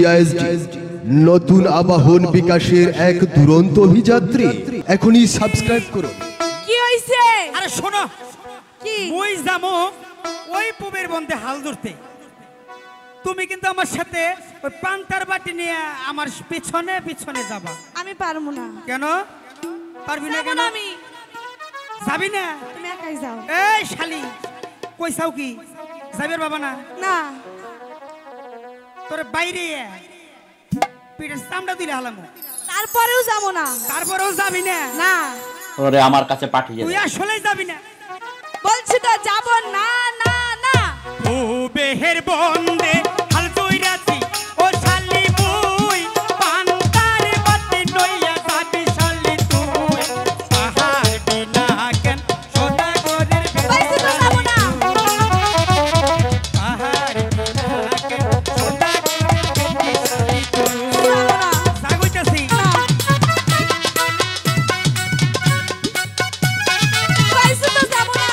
CISD নতুন আবাহন বিকাশের এক দুরন্ত অভিযাত্রী। এখনই সাবস্ক্রাইব করুন। কি হইছে? আরে শোনো, কি ওই যামো ওই পুবের বন্ধে হাল ধরতে। তুমি কিন্তু আমার সাথে ওই পান্তার বাটি নিয়ে আমার পিছনে পিছনে যাবা। আমি পারবো না। কেন পারবি না? যাবো কেন না আমি। যাবি না? তুমি একাই যাও। এই শালি কইসাও কি যাবের বাবা না? না তোর বাইরে পিঠের চামড়া দিলে হালামো। তারপরেও যাবো না। তারপরেও যাবি না? না ওরে আমার কাছে পাঠিয়ে তুই দে। আসলেই যাবি না? বলছি তো যাবো না না না। ও বেহের বন্দে হাল ধইরাছি ও শালি মুই পান্তার বাটি নইয়া যাবি শালি তুই। পাহাড় বিনা কেন সদাগরের বলছি তো যাবো না। পাহাড় বিনা কেন সদাগরের শালি তুই। যাবো না। সাগুইতাছি না। বলছি তো যাবো না।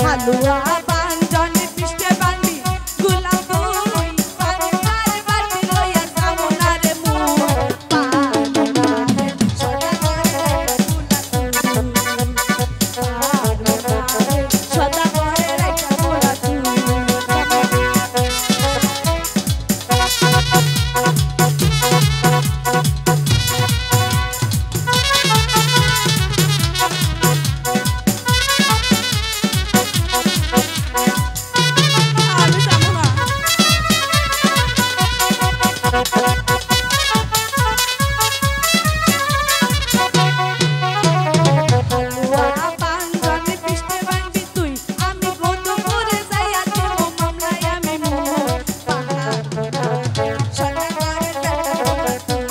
হালুয়া বাঞ্জনে পিষ্টে বান্দি গোলাপ দুই পান্তার বাটি লইয়া যাবো না রে মুই পারবো না রে সদা করে সদা করে রাখা গোলা তুই আমি যাবো না হালুয়া বাঞ্জনে পিষ্টে বান্দি তুই আমি বন্ধু করে যাইয়া দেব মামলায় আমি মুই পারবো না রে সদা করে রাখা গোলা তুই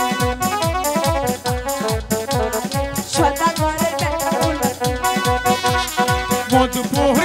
সদা করে রাখা গোলা তুই মধুপুর